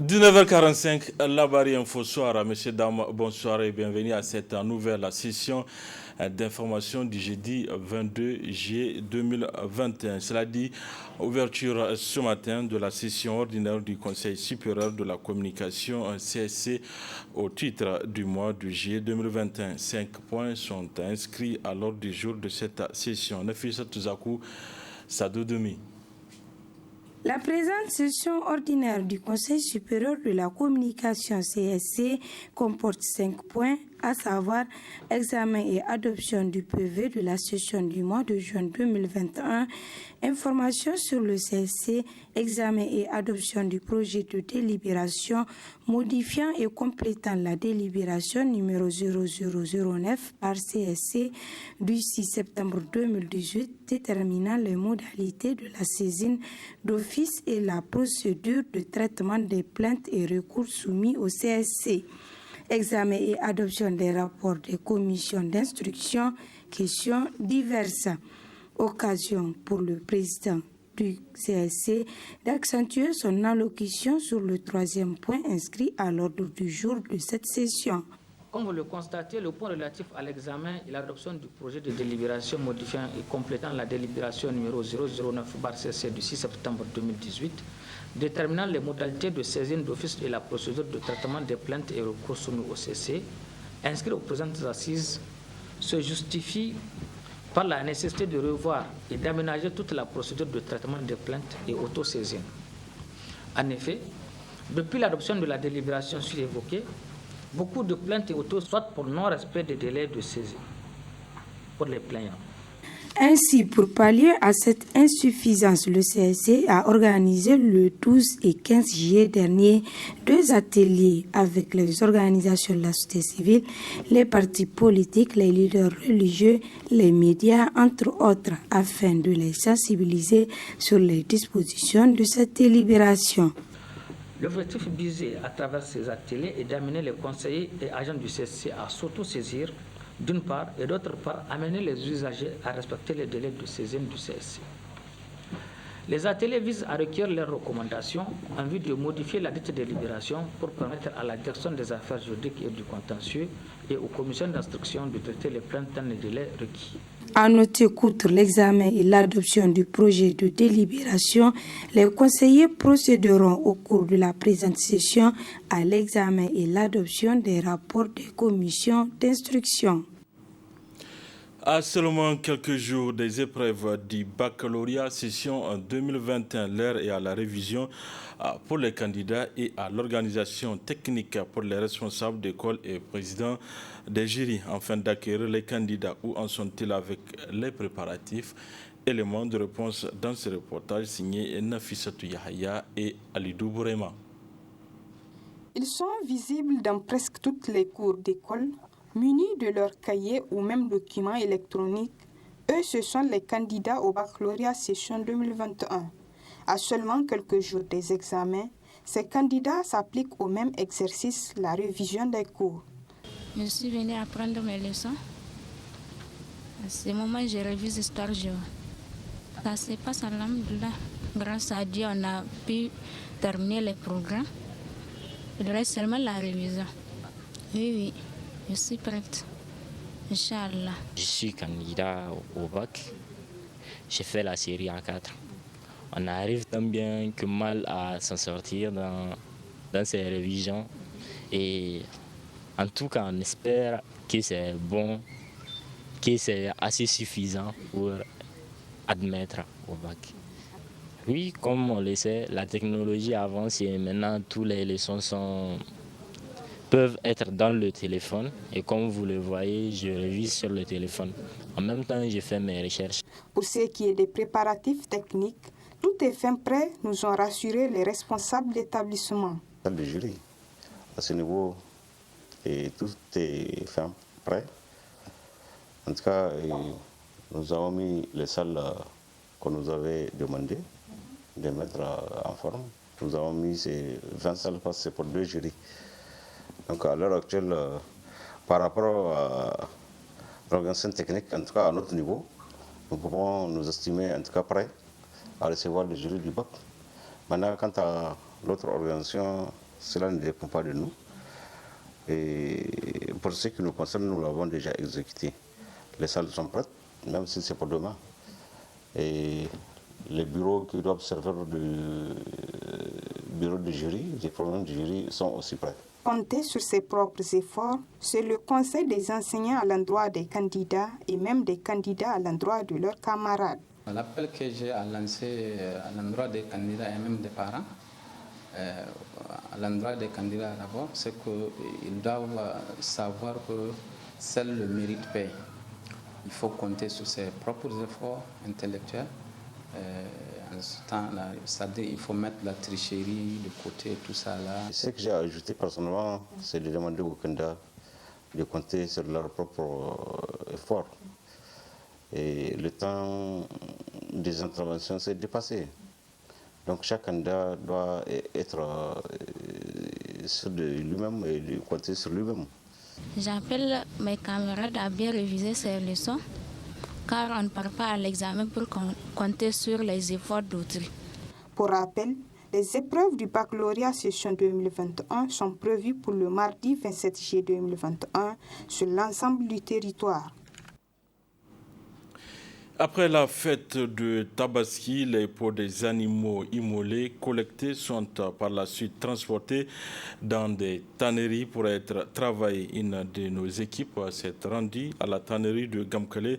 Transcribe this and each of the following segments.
19h45, la barre info soir. Messieurs, dames, bonsoir et bienvenue à cette nouvelle session d'information du jeudi 22 juillet 2021. Cela dit, ouverture ce matin de la session ordinaire du Conseil supérieur de la communication CSC au titre du mois de juillet 2021. 5 points sont inscrits à l'ordre du jour de cette session. Nafisa Touzakou, Sadou Demi. La présente session ordinaire du Conseil supérieur de la communication CSC comporte 5 points, à savoir examen et adoption du PV de la session du mois de juin 2021, information sur le CSC, examen et adoption du projet de délibération modifiant et complétant la délibération numéro 0009 par CSC du 6 septembre 2018 déterminant les modalités de la saisine d'office et la procédure de traitement des plaintes et recours soumis au CSC. Examen et adoption des rapports des commissions d'instruction, questions diverses. Occasion pour le président du CSC d'accentuer son allocution sur le troisième point inscrit à l'ordre du jour de cette session. Comme vous le constatez, le point relatif à l'examen et l'adoption du projet de délibération modifiant et complétant la délibération numéro 009/CC du 6 septembre 2018, déterminant les modalités de saisine d'office et la procédure de traitement des plaintes et recours soumis au CC, inscrit aux présentes assises, se justifie par la nécessité de revoir et d'aménager toute la procédure de traitement des plaintes et autosaisine. En effet, depuis l'adoption de la délibération sur-évoquée, beaucoup de plaintes et autos, soit pour non-respect des délais de saisie pour les plaignants. Ainsi, pour pallier à cette insuffisance, le CSC a organisé le 12 et 15 juillet dernier 2 ateliers avec les organisations de la société civile, les partis politiques, les leaders religieux, les médias, entre autres, afin de les sensibiliser sur les dispositions de cette délibération. L'objectif visé à travers ces ateliers est d'amener les conseillers et agents du CSC à s'auto-saisir d'une part et d'autre part amener les usagers à respecter les délais de saisine du CSC. Les ateliers visent à recueillir leurs recommandations en vue de modifier la dite délibération pour permettre à la direction des affaires juridiques et du contentieux et aux commissions d'instruction de traiter les plaintes dans les délais requis. À noter qu'outre l'examen et l'adoption du projet de délibération, les conseillers procéderont au cours de la présente session à l'examen et l'adoption des rapports des commissions d'instruction. À seulement quelques jours des épreuves du baccalauréat session en 2021, l'heure est à la révision pour les candidats et à l'organisation technique pour les responsables d'école et présidents des jurys afin d'acquérir les candidats. Où en sont-ils avec les préparatifs? Éléments de réponse dans ce reportage signé Nafissatou Yahaya et Alidou Bourema. Ils sont visibles dans presque toutes les cours d'école, munis de leurs cahiers ou même documents électroniques. Eux, ce sont les candidats au baccalauréat session 2021. À seulement quelques jours des examens, ces candidats s'appliquent au même exercice, la révision des cours. Je suis venue apprendre mes leçons. À ce moment, je révise histoire géo. Ça se passe à l'Alhamdoulilah. Grâce à Dieu, on a pu terminer les programmes. Il reste seulement la révision. Oui, je suis prête. Inch'Allah. Je suis candidat au bac. J'ai fait la série A4. On arrive tant bien que mal à s'en sortir dans ces révisions. Et en tout cas, on espère que c'est bon, que c'est assez suffisant pour admettre au bac. Oui, comme on le sait, la technologie avance et maintenant toutes les leçons peuvent être dans le téléphone. Et comme vous le voyez, je révise sur le téléphone. En même temps, je fais mes recherches. Pour ce qui est des préparatifs techniques, tout est fin prêt, nous ont rassuré les responsables d'établissement. Le jury, à ce niveau, et tout est fin prêt. En tout cas, nous avons mis les salles qu'on nous avait demandé de mettre en forme. Nous avons mis ces 20 salles parce que c'est pour 2 jurys. Donc à l'heure actuelle, par rapport à l'organisation technique, en tout cas à notre niveau, nous pouvons nous estimer en tout cas prêts à recevoir le jury du bac. Maintenant, quant à l'autre organisation cela ne dépend pas de nous. Et pour ce qui nous concerne, nous l'avons déjà exécuté. Les salles sont prêtes, même si c'est pour demain. Et les bureaux qui doivent servir de bureau de jury, des problèmes de jury sont aussi prêts. Compter sur ses propres efforts, c'est le conseil des enseignants à l'endroit des candidats et même des candidats à l'endroit de leurs camarades. L'appel que j'ai à lancer à l'endroit des candidats et même des parents, à l'endroit des candidats d'abord, c'est qu'ils doivent savoir que seul le mérite paye. Il faut compter sur ses propres efforts intellectuels. En ce temps-là, c'est-à-dire il faut mettre la tricherie de côté, tout ça là. Ce que j'ai ajouté personnellement, c'est de demander aux candidats de compter sur leur propre effort. Et le temps des interventions s'est dépassé. Donc chaque candidat doit être sûr de lui-même et de compter sur lui-même. J'appelle mes camarades à bien réviser ces leçons, car on ne part pas à l'examen pour compter sur les efforts d'autrui. Pour rappel, les épreuves du baccalauréat session 2021 sont prévues pour le mardi 27 juillet 2021 sur l'ensemble du territoire. Après la fête de Tabaski, les peaux des animaux immolés collectés sont par la suite transportés dans des tanneries pour être travaillés. Une de nos équipes s'est rendue à la tannerie de Gamkale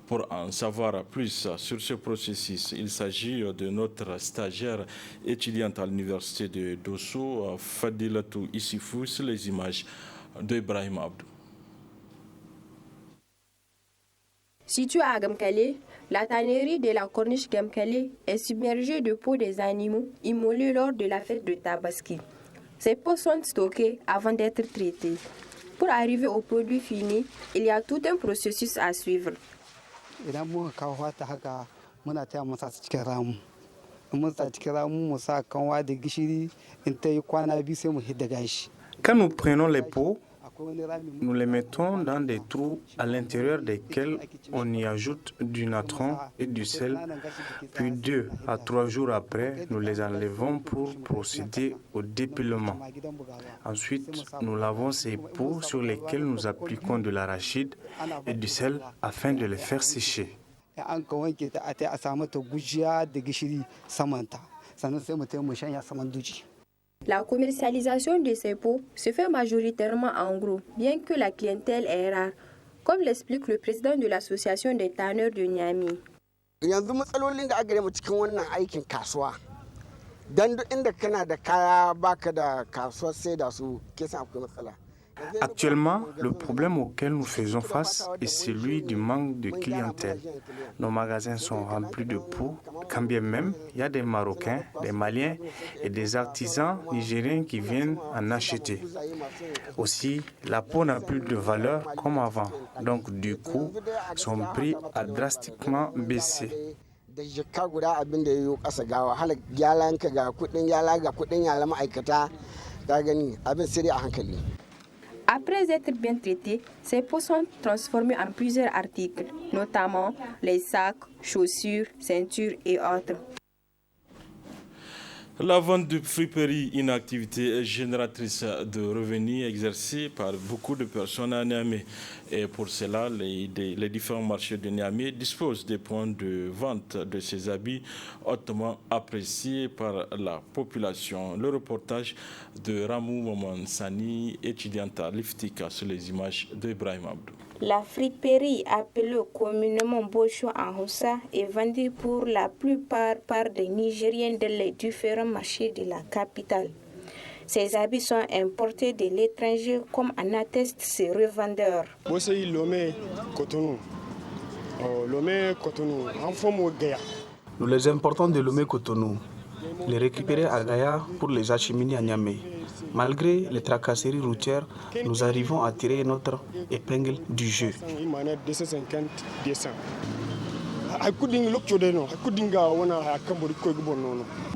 pour en savoir plus sur ce processus. Il s'agit de notre stagiaire étudiante à l'université de Dosso, Fadilatou Issifou, sur les images d'Ibrahim Abdou. Située à Gamkale, la tannerie de la corniche Gamkale est submergée de peaux des animaux immolés lors de la fête de Tabaski. Ces peaux sont stockées avant d'être traitées. Pour arriver au produit fini, il y a tout un processus à suivre. Quand nous prenons les peaux, nous les mettons dans des trous à l'intérieur desquels on y ajoute du natron et du sel. Puis 2 à 3 jours après, nous les enlevons pour procéder au dépilement. Ensuite, nous lavons ces peaux sur lesquelles nous appliquons de l'arachide et du sel afin de les faire sécher. La commercialisation de ces peaux se fait majoritairement en gros, bien que la clientèle est rare, comme l'explique le président de l'association des tanneurs de Niamey. Actuellement, le problème auquel nous faisons face est celui du manque de clientèle. Nos magasins sont remplis de peaux, quand bien même il y a des Marocains, des Maliens et des artisans nigériens qui viennent en acheter. Aussi, la peau n'a plus de valeur comme avant, donc du coup, son prix a drastiquement baissé. Après être bien traités, ces peaux sont transformées en plusieurs articles, notamment les sacs, chaussures, ceintures et autres. La vente de friperies, une activité génératrice de revenus exercée par beaucoup de personnes à Niamey. Et pour cela, les différents marchés de Niamey disposent des points de vente de ces habits hautement appréciés par la population. Le reportage de Ramou Momansani, étudiante à l'IFTICA, sur les images d'Ibrahim Abdou. La friperie, appelée communément Bocho en Hausa, est vendue pour la plupart par des Nigériens dans les différents marchés de la capitale. Ces habits sont importés de l'étranger, comme en attestent ces revendeurs. Nous les importons de Lomé-Cotonou, les récupérer à Gaïa pour les acheminer à Niamey. Malgré les tracasseries routières, nous arrivons à tirer notre épingle du jeu.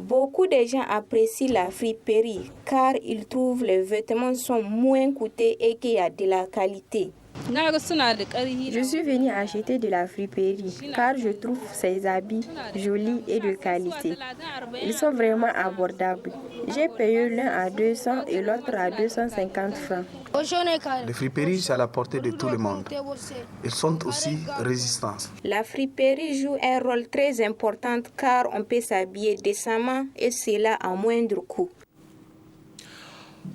Beaucoup de gens apprécient la friperie car ils trouvent les vêtements sont moins coûteux et qu'il y a de la qualité. Je suis venue acheter de la friperie car je trouve ces habits jolis et de qualité. Ils sont vraiment abordables. J'ai payé l'un à 200 et l'autre à 250 francs. Les friperies, c'est à la portée de tout le monde. Ils sont aussi résistants. La friperie joue un rôle très important car on peut s'habiller décemment et cela à moindre coût.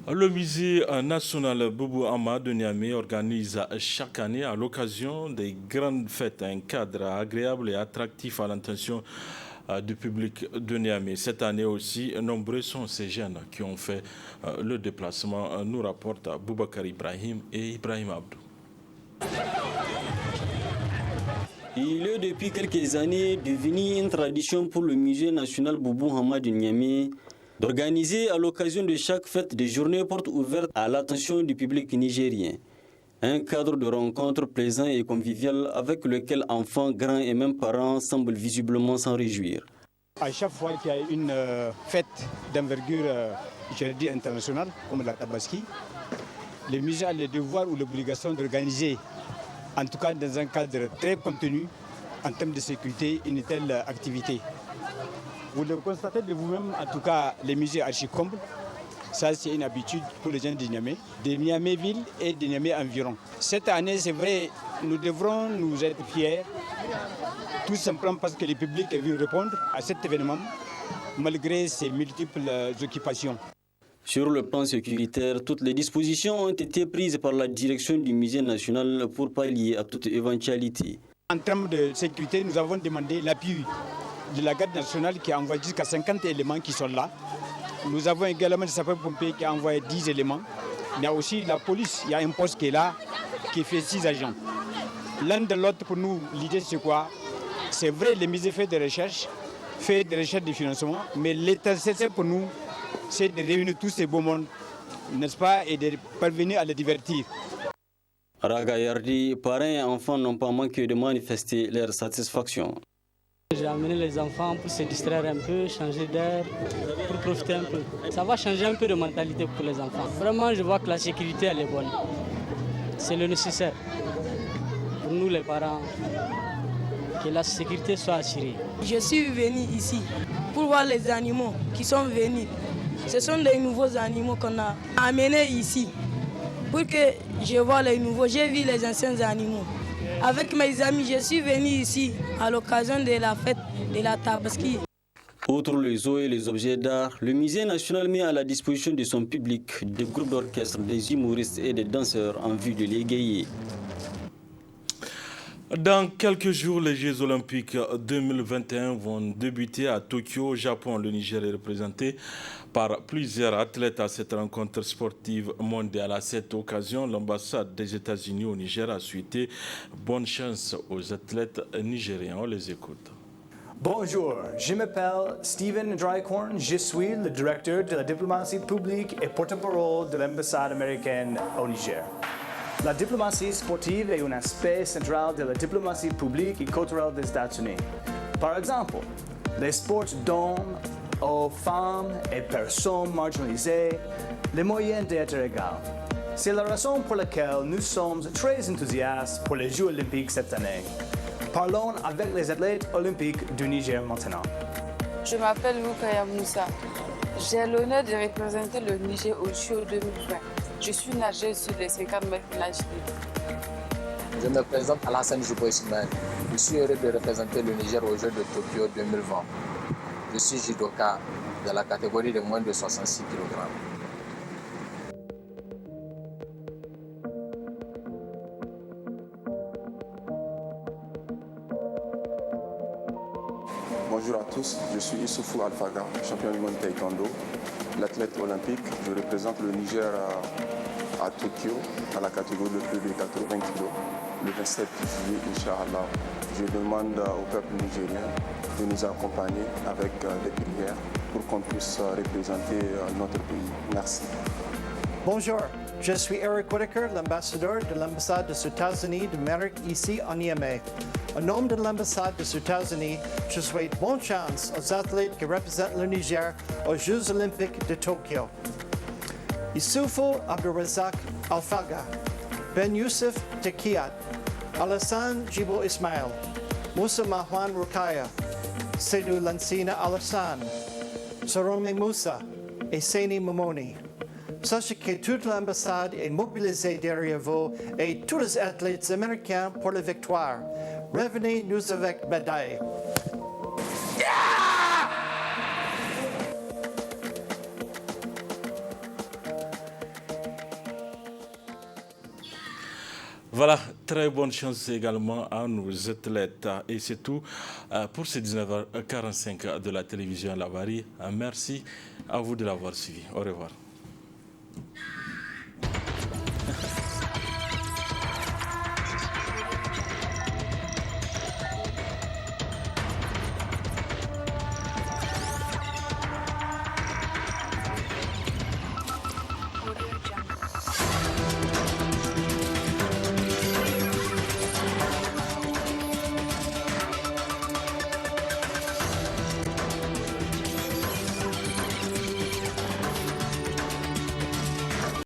Le musée national Boubou Hama de Niamey organise chaque année à l'occasion des grandes fêtes un cadre agréable et attractif à l'intention du public de Niamey. Cette année aussi, nombreux sont ces jeunes qui ont fait le déplacement, nous rapportent Boubacar Ibrahim et Ibrahim Abdou. Il est depuis quelques années devenu une tradition pour le musée national Boubou Hama de Niamey d'organiser à l'occasion de chaque fête des journées portes ouvertes à l'attention du public nigérien. Un cadre de rencontre plaisant et convivial avec lequel enfants, grands et même parents semblent visiblement s'en réjouir. À chaque fois qu'il y a une fête d'envergure internationale, comme la Tabaski, le musée a le devoir ou l'obligation d'organiser, en tout cas dans un cadre très contenu, en termes de sécurité, une telle activité. Vous le constatez de vous-même, en tout cas, les musées archi-combles, ça c'est une habitude pour les gens de Niamey-Ville et de Niamey environ. Cette année, c'est vrai, nous devrons nous être fiers, tout simplement parce que le public est venu répondre à cet événement, malgré ses multiples occupations. Sur le plan sécuritaire, toutes les dispositions ont été prises par la direction du musée national pour pallier à toute éventualité. En termes de sécurité, nous avons demandé l'appui de la garde nationale qui a envoyé jusqu'à 50 éléments qui sont là. Nous avons également des sapeurs-pompiers qui ont envoyé 10 éléments. Il y a aussi la police, il y a un poste qui est là, qui fait 6 agents. L'un de l'autre, pour nous, l'idée c'est quoi? C'est vrai, les musées fait des recherches de financement, mais l'essentiel pour nous, c'est de réunir tous ces beaux mondes, n'est-ce pas, et de parvenir à les divertir. Raga Yardi, parents et enfants n'ont pas manqué de manifester leur satisfaction. J'ai amené les enfants pour se distraire un peu, changer d'air, pour profiter un peu. Ça va changer un peu de mentalité pour les enfants. Vraiment, je vois que la sécurité, elle est bonne. C'est le nécessaire pour nous les parents, que la sécurité soit assurée. Je suis venu ici pour voir les animaux qui sont venus. Ce sont des nouveaux animaux qu'on a amenés ici. Pour que je vois les nouveaux, j'ai vu les anciens animaux. Avec mes amis, je suis venu ici à l'occasion de la fête de la Tabaski. Outre les eaux et les objets d'art, le musée national met à la disposition de son public des groupes d'orchestre, des humoristes et des danseurs en vue de l'égayer. Dans quelques jours, les Jeux Olympiques 2021 vont débuter à Tokyo, au Japon. Le Niger est représenté par plusieurs athlètes à cette rencontre sportive mondiale. À cette occasion, l'ambassade des États-Unis au Niger a souhaité bonne chance aux athlètes nigériens. On les écoute. Bonjour, je m'appelle Steven Drycorn, je suis le directeur de la diplomatie publique et porte-parole de l'ambassade américaine au Niger. La diplomatie sportive est un aspect central de la diplomatie publique et culturelle des États-Unis. Par exemple, les sports donnent aux femmes et personnes marginalisées les moyens d'être égales. C'est la raison pour laquelle nous sommes très enthousiastes pour les Jeux olympiques cette année. Parlons avec les athlètes olympiques du Niger maintenant. Je m'appelle Loukaya Moussa. J'ai l'honneur de représenter le Niger aux Jeux 2020. Je suis nageuse sur les 50 mètres nage libre. Je me présente Alassane Joubo Ismaël. Je suis heureux de représenter le Niger aux Jeux de Tokyo 2020. Je suis judoka dans la catégorie de moins de 66 kg. Bonjour à tous, je suis Issoufou Alfaga, champion du monde de taekwondo, l'athlète olympique. Je représente le Niger à Tokyo, à la catégorie de plus de 80 kg, le 27 juillet, Inch'Allah. Je demande au peuple nigérien de nous accompagner avec des prières pour qu'on puisse représenter notre pays. Merci. Bonjour, je suis Eric Whitaker, l'ambassadeur de l'ambassade des États-Unis d'Amérique ici à Niamey. Au nom de l'ambassade des États-Unis, je souhaite bonne chance aux athlètes qui représentent le Niger aux Jeux olympiques de Tokyo. Issoufou Abdourazak Alfaga, Ben Youssef Tekiat, Alassane Jibo Ismail, Moussa Mahwan Rukaya, Seydou Lansina Alassane, Sorome Moussa et Seni Momoni. Sachez que toute l'ambassade est mobilisée derrière vous et tous les athlètes américains pour la victoire. Revenez nous avec médaille. Voilà, très bonne chance également à nos athlètes. Et c'est tout pour ces 19h45 de la télévision Lavari. Merci à vous de l'avoir suivi. Au revoir.